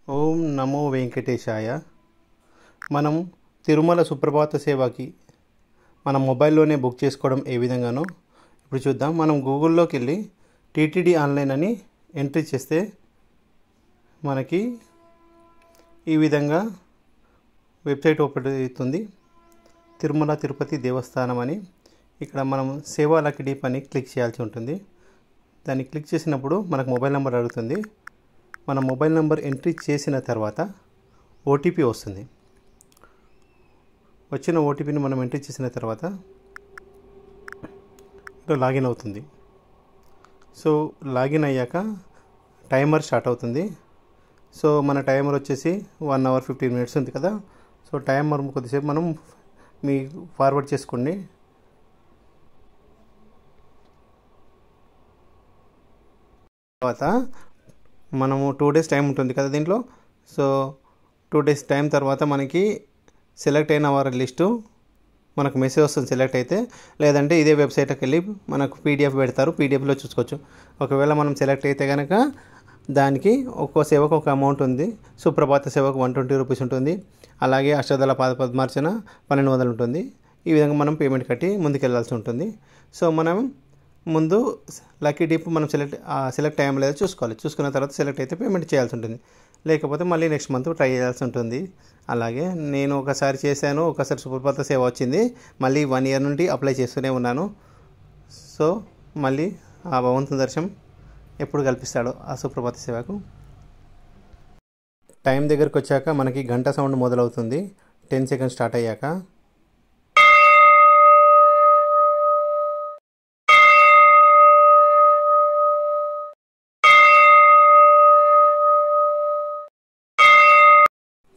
ఓం నమో వెంకటేశాయ. మనం తిరుమల సుప్రభాత సేవకి మన మొబైల్లోనే బుక్ చేసుకోవడం ఏ విధంగానో ఇప్పుడు చూద్దాం. మనం గూగుల్లోకి వెళ్ళి టీటీడీ ఆన్లైన్ అని ఎంట్రీ చేస్తే మనకి ఈ విధంగా వెబ్సైట్ ఓపెన్ అవుతుంది. తిరుమల తిరుపతి దేవస్థానం అని. ఇక్కడ మనం సేవా లక్కీ డిప్ అని క్లిక్ చేయాల్సి ఉంటుంది. దాన్ని క్లిక్ చేసినప్పుడు మనకు మొబైల్ నెంబర్ అడుగుతుంది. మన మొబైల్ నెంబర్ ఎంట్రీ చేసిన తర్వాత ఓటీపీ వస్తుంది. వచ్చిన ఓటీపీని మనం ఎంట్రీ చేసిన తర్వాత లాగిన్ అవుతుంది. సో లాగిన్ అయ్యాక టైమర్ స్టార్ట్ అవుతుంది. సో మన టైమర్ వచ్చేసి 1 hour 15 minutes ఉంది కదా. సో టైమర్ కొద్దిసేపు మనం మీ ఫార్వర్డ్ చేసుకోండి. తర్వాత మనము 2 days టైం ఉంటుంది కదా దీంట్లో. సో 2 days టైం తర్వాత మనకి సెలెక్ట్ అయిన వారి లిస్టు మనకు మెసేజ్ వస్తుంది సెలెక్ట్ అయితే. లేదంటే ఇదే వెబ్సైట్కి వెళ్ళి మనకు పీడిఎఫ్ పెడతారు, పీడిఎఫ్లో చూసుకోవచ్చు. ఒకవేళ మనం సెలెక్ట్ అయితే కనుక దానికి ఒక్కో సేవకు ఒక అమౌంట్ ఉంది. సుప్రభాత సేవకు 120 రూపీస్ ఉంటుంది. అలాగే అష్టదళ పద్మార్చన 1200 ఉంటుంది. ఈ విధంగా మనం పేమెంట్ కట్టి ముందుకెళ్లాల్సి ఉంటుంది. సో మనం ముందు లక్కీ డిప్ మనం సెలెక్ట్ అయ్యాం లేదా చూసుకోవాలి. చూసుకున్న తర్వాత సెలెక్ట్ అయితే పేమెంట్ చేయాల్సి ఉంటుంది. లేకపోతే మళ్ళీ నెక్స్ట్ మంత్ ట్రై చేయాల్సి ఉంటుంది. అలాగే నేను ఒకసారి చేశాను, ఒకసారి సుప్రభాత సేవ వచ్చింది. మళ్ళీ 1 year నుండి అప్లై చేస్తూనే ఉన్నాను. సో మళ్ళీ ఆ భగవంతుని దర్శనం ఎప్పుడు కల్పిస్తాడో ఆ సుప్రభాత సేవకు. టైం దగ్గరికి వచ్చాక మనకి గంట సౌండ్ మొదలవుతుంది. 10 seconds స్టార్ట్ అయ్యాక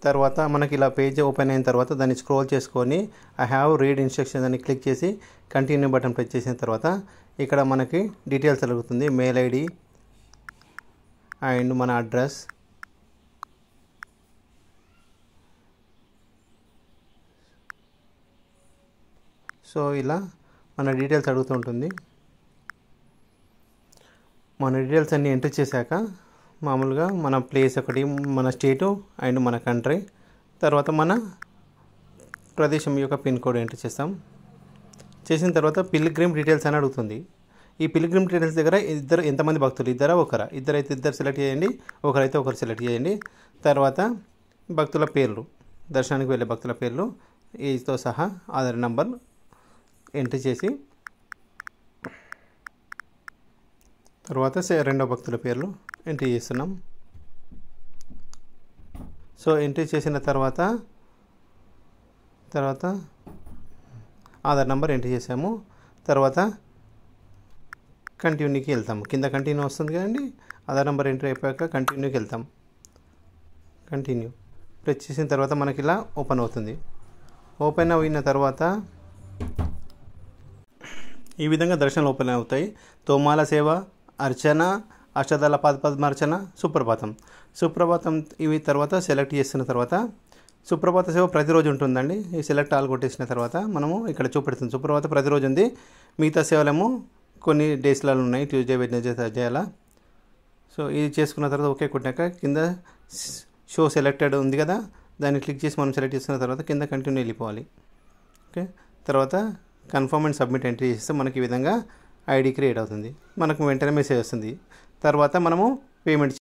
తర్వాత మనకి ఇలా పేజ్ ఓపెన్ అయిన తర్వాత దాన్ని స్క్రోల్ చేసుకొని ఐ హ్యావ్ రీడ్ ఇన్స్ట్రక్షన్స్ అని క్లిక్ చేసి కంటిన్యూ బటన్ ప్రెస్ చేసిన తర్వాత ఇక్కడ మనకి డీటెయిల్స్ అడుగుతుంది. మెయిల్ ఐడి అండ్ మన అడ్రస్, సో ఇలా మన డీటెయిల్స్ అడుగుతుంటుంది. మన డీటెయిల్స్ అన్నీ ఎంటర్ చేశాక మామూలుగా మన ప్లేస్ ఒకటి, మన స్టేటు అండ్ మన కంట్రీ, తర్వాత మన ప్రదేశం యొక్క పిన్ కోడ్ ఎంటర్ చేస్తాం. చేసిన తర్వాత పిల్గ్రిమ్ డీటెయిల్స్ అని అడుగుతుంది. ఈ పిల్గ్రిమ్ డీటెయిల్స్ దగ్గర ఎంతమంది భక్తులు, ఒకరా? ఇద్దరైతే ఇద్దరు సెలెక్ట్ చేయండి, ఒకరైతే ఒకరు సెలెక్ట్ చేయండి. తర్వాత భక్తుల పేర్లు, దర్శనానికి వెళ్ళే భక్తుల పేర్లు ఏజ్తో సహా ఆధార్ నంబర్ ఎంట్రీ చేసి తర్వాత రెండో భక్తుల పేర్లు ఎంట్రీ చేస్తున్నాం. సో ఎంట్రీ చేసిన తర్వాత ఆధార్ నెంబర్ ఎంట్రీ చేసాము. తర్వాత కంటిన్యూకి వెళ్తాము. కింద కంటిన్యూ వస్తుంది కదండి. ఆధార్ నెంబర్ ఎంట్రీ అయిపోయాక కంటిన్యూకి వెళ్తాం. కంటిన్యూ ప్రెస్ చేసిన తర్వాత మనకి ఇలా ఓపెన్ అవుతుంది. ఓపెన్ అయిన తర్వాత ఈ విధంగా దర్శనాలు ఓపెన్ అవుతాయి. తోమాల సేవ, అర్చన, అష్టదళ పద్మార్చన, సుప్రభాతం ఇవి తర్వాత సెలెక్ట్ చేసిన తర్వాత సుప్రభాత సేవ ప్రతిరోజు ఉంటుందండి. ఈ సెలెక్ట్ ఆల్ కొట్టేసిన తర్వాత మనము ఇక్కడ చూపెడుతుంది సుప్రభాత ప్రతిరోజు ఉంది. మిగతా సేవలేమో కొన్ని డేస్లలో ఉన్నాయి, ట్యూస్డే, వెడ్నెస్డే, థర్స్డే అలా. సో ఇది చేసుకున్న తర్వాత ఓకే కొట్టాక కింద షో సెలెక్టెడ్ ఉంది కదా, దాన్ని క్లిక్ చేసి మనం సెలెక్ట్ చేసిన తర్వాత కింద కంటిన్యూ వెళ్ళిపోవాలి. ఓకే, తర్వాత కన్ఫర్మ్ అండ్ సబ్మిట్ ఎంట్రీ చేస్తే మనకి ఈ విధంగా ఐడి క్రియేట్ అవుతుంది. మనకు వెంటనే మెసేజ్ వస్తుంది. తర్వాత మనము పేమెంట్